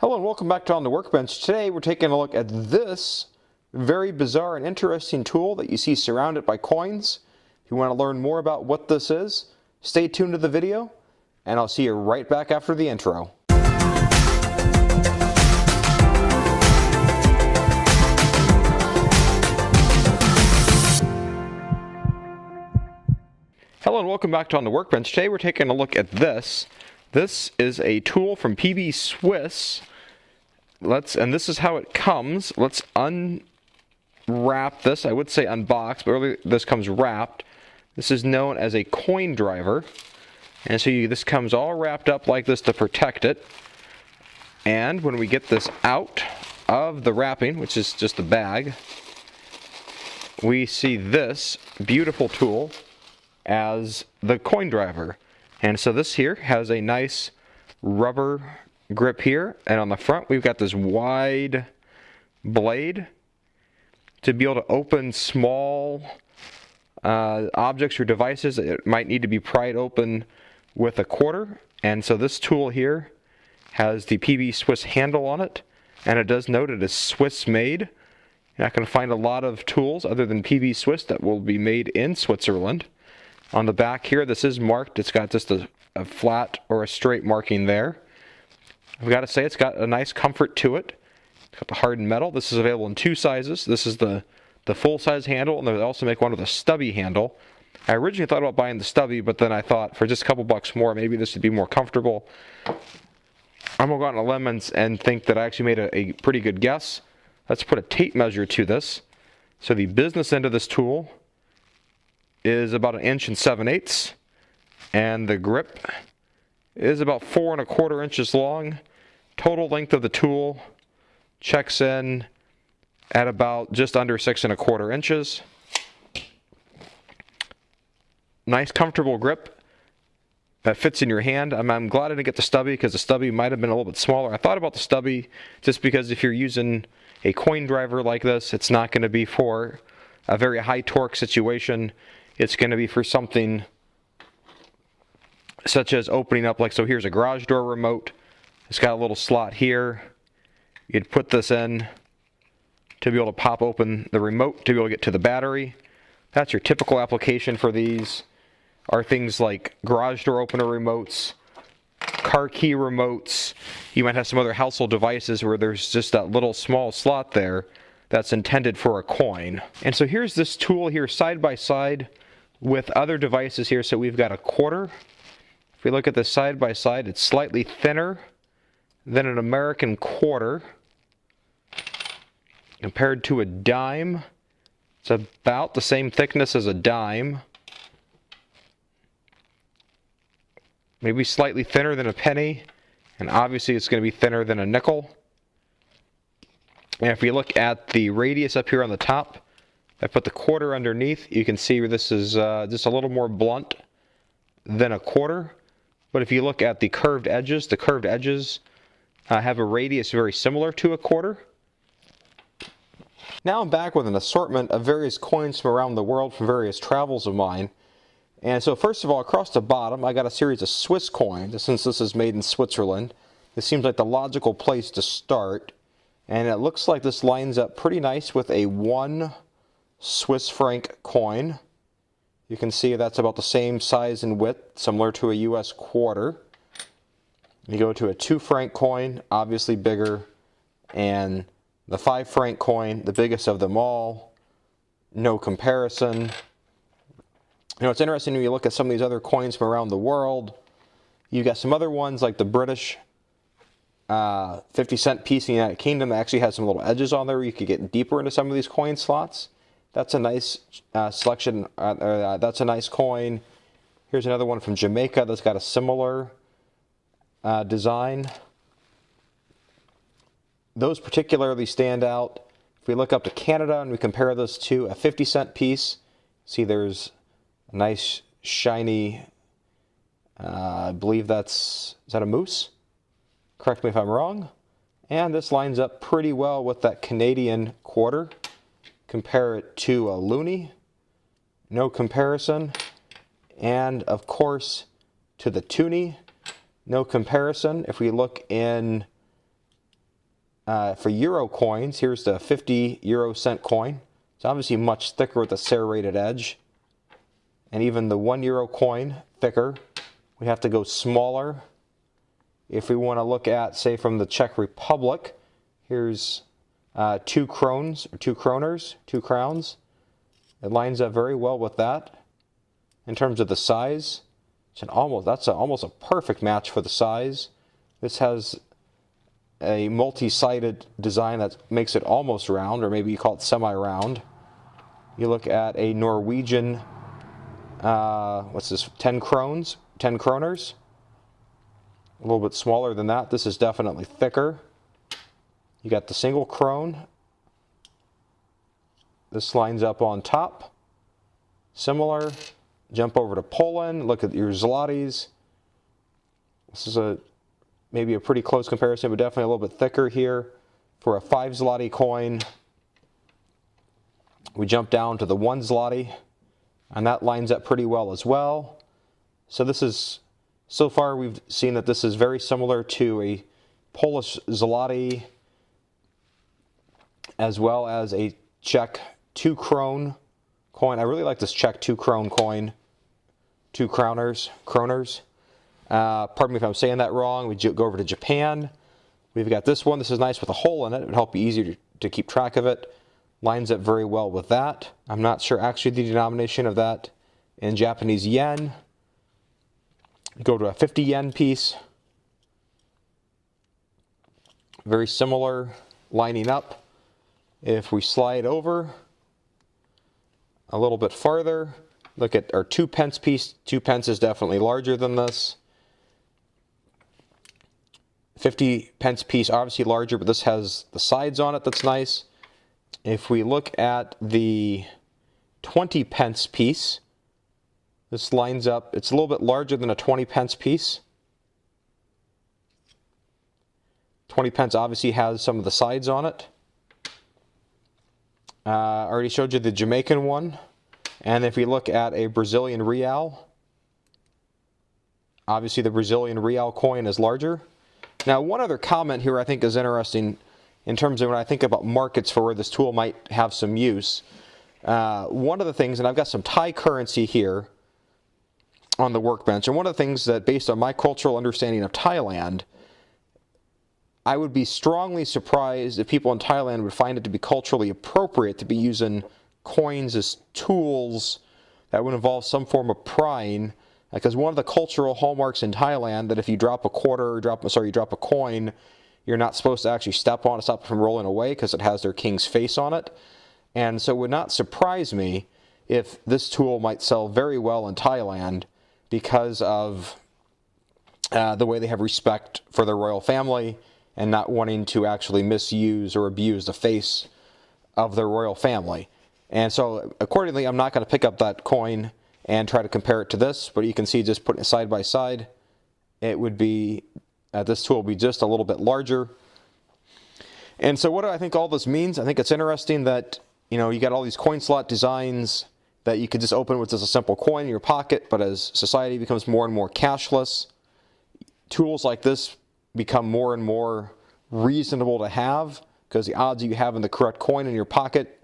Hello and welcome back to On the Workbench. Today we're taking a look at this very bizarre and interesting tool that you see surrounded by coins. If you want to learn more about what this is, stay tuned to the video, and I'll see you right back after the intro. Hello and welcome back to On the Workbench. Today we're taking a look at this. This is a tool from PB Swiss. And this is how it comes. Let's unwrap this. I would say unbox, but really this comes wrapped. This is known as a coin driver. And so this comes all wrapped up like this to protect it. And when we get this out of the wrapping, which is just a bag, we see this beautiful tool as the coin driver. And so this here has a nice rubber grip here, and on the front we've got this wide blade to be able to open small objects or devices that might need to be pried open with a quarter. And so this tool here has the PB Swiss handle on it, and it does note it is Swiss made. You're not going to find a lot of tools other than PB Swiss that will be made in Switzerland. On the back here, this is marked. It's got just a flat or a straight marking there. I've got to say, it's got a nice comfort to it. It's got the hardened metal. This is available in two sizes. This is the full-size handle, and they also make one with a stubby handle. I originally thought about buying the stubby, but then I thought for just a couple bucks more, maybe this would be more comfortable. I'm going to go out on a limb and think that I actually made a pretty good guess. Let's put a tape measure to this. So the business end of this tool is about 1 7/8 inches, and the grip is about 4 1/4 inches long. Total length of the tool checks in at about just under 6 1/4 inches. Nice comfortable grip that fits in your hand. I'm glad I didn't get the stubby, because the stubby might have been a little bit smaller. I thought about the stubby just because if you're using a coin driver like this, it's not going to be for a very high torque situation. It's going to be for something such as opening up, like so here's a garage door remote. It's got a little slot here. You'd put this in to be able to pop open the remote to be able to get to the battery. That's your typical application for these, are things like garage door opener remotes, car key remotes. You might have some other household devices where there's just that little small slot there that's intended for a coin. And so here's this tool here side by side with other devices here. So we've got a quarter. If we look at this side by side, it's slightly thinner than an American quarter. Compared to a dime, it's about the same thickness as a dime. Maybe slightly thinner than a penny, and obviously it's going to be thinner than a nickel. And if you look at the radius up here on the top, I put the quarter underneath. You can see where this is just a little more blunt than a quarter. But if you look at the curved edges have a radius very similar to a quarter. Now I'm back with an assortment of various coins from around the world from various travels of mine. And so first of all, across the bottom, I got a series of Swiss coins. Since this is made in Switzerland, this seems like the logical place to start. And it looks like this lines up pretty nice with a 1 Swiss franc coin. You can see that's about the same size and width, similar to a US quarter. You go to a 2 franc coin, obviously bigger, and the 5 franc coin, the biggest of them all, no comparison. You know, it's interesting when you look at some of these other coins from around the world. You got some other ones like the British 50-cent piece in the United Kingdom that actually has some little edges on there where you could get deeper into some of these coin slots. That's a nice selection. That's a nice coin. Here's another one from Jamaica that's got a similar design. Those particularly stand out. If we look up to Canada and we compare this to a 50-cent piece, see there's a nice shiny, I believe is that a moose? Correct me if I'm wrong. And this lines up pretty well with that Canadian quarter. Compare it to a loonie, no comparison. And of course to the toonie, no comparison. If we look in for euro coins, here's the 50 euro cent coin. It's obviously much thicker with a serrated edge. And even the 1 euro coin, thicker. We have to go smaller. If we want to look at, say, from the Czech Republic, here's 2 crowns. It lines up very well with that. In terms of the size, that's almost a perfect match for the size. This has a multi-sided design that makes it almost round, or maybe you call it semi-round. You look at a Norwegian, what's this, 10 kroners, a little bit smaller than that. This is definitely thicker. You got the single krone. This lines up on top. Similar. Jump over to Poland, look at your zlotys. This is maybe a pretty close comparison, but definitely a little bit thicker here. For a 5 zloty coin, we jump down to the 1 zloty, and that lines up pretty well as well. So far we've seen that this is very similar to a Polish zloty, as well as a Czech 2 krone coin. I really like this Czech 2 krone coin. 2 kroners. Pardon me if I'm saying that wrong. We go over to Japan. We've got this one. This is nice with a hole in it. It would help be easier to keep track of it. Lines up very well with that. I'm not sure actually the denomination of that in Japanese yen. Go to a 50 yen piece. Very similar lining up. If we slide over a little bit farther, look at our 2 pence piece. 2 pence is definitely larger than this. 50 pence piece, obviously larger, but this has the sides on it. That's nice. If we look at the 20 pence piece, this lines up. It's a little bit larger than a 20 pence piece. 20 pence obviously has some of the sides on it. I already showed you the Jamaican one. And if we look at a Brazilian real, obviously the Brazilian real coin is larger. Now, one other comment here I think is interesting in terms of when I think about markets for where this tool might have some use. One of the things, and I've got some Thai currency here on the workbench, and one of the things that, based on my cultural understanding of Thailand, I would be strongly surprised if people in Thailand would find it to be culturally appropriate to be using coins as tools that would involve some form of prying, because one of the cultural hallmarks in Thailand that if you drop a quarter or you drop a coin, you're not supposed to actually step on it, stop it from rolling away, because it has their king's face on it. And so it would not surprise me if this tool might sell very well in Thailand because of the way they have respect for their royal family and not wanting to actually misuse or abuse the face of their royal family. And so accordingly, I'm not going to pick up that coin and try to compare it to this, but you can see just putting it side by side, it would be, this tool will be just a little bit larger. And so what do I think all this means? I think it's interesting that, you got all these coin slot designs that you could just open with just a simple coin in your pocket, but as society becomes more and more cashless, tools like this become more and more reasonable to have, because the odds of you having the correct coin in your pocket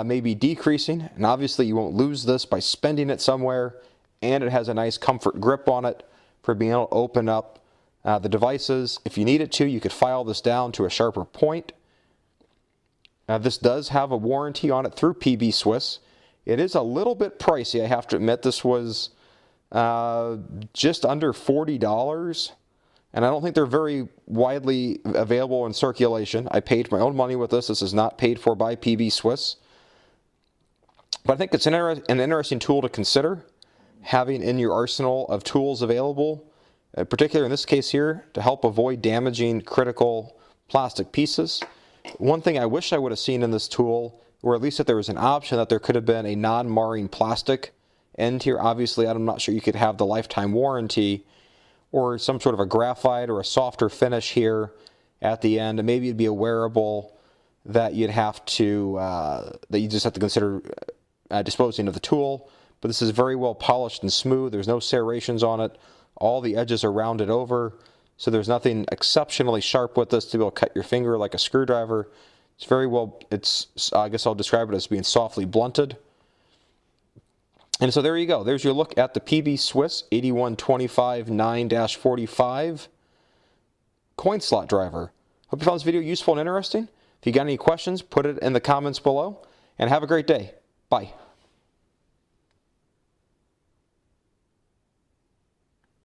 may be decreasing, and obviously you won't lose this by spending it somewhere, and it has a nice comfort grip on it for being able to open up the devices. If you needed to, you could file this down to a sharper point. This does have a warranty on it through PB Swiss. It is a little bit pricey, I have to admit. This was just under $40, and I don't think they're very widely available in circulation. I paid my own money with this. This is not paid for by PB Swiss. But I think it's an interesting tool to consider, having in your arsenal of tools available, particularly in this case here, to help avoid damaging critical plastic pieces. One thing I wish I would have seen in this tool, or at least that there was an option that there could have been a non-marring plastic end here. Obviously, I'm not sure you could have the lifetime warranty, or some sort of a graphite or a softer finish here at the end, and maybe it'd be a wearable that you'd have to, that you just have to consider disposing of the tool. But this is very well polished and smooth. There's no serrations on it. All the edges are rounded over, so there's nothing exceptionally sharp with this to be able to cut your finger like a screwdriver. It's very well, I guess I'll describe it as being softly blunted. And so there you go. There's your look at the PB Swiss 8125 9-45 coin slot driver. Hope you found this video useful and interesting. If you got any questions, put it in the comments below. And have a great day. Bye.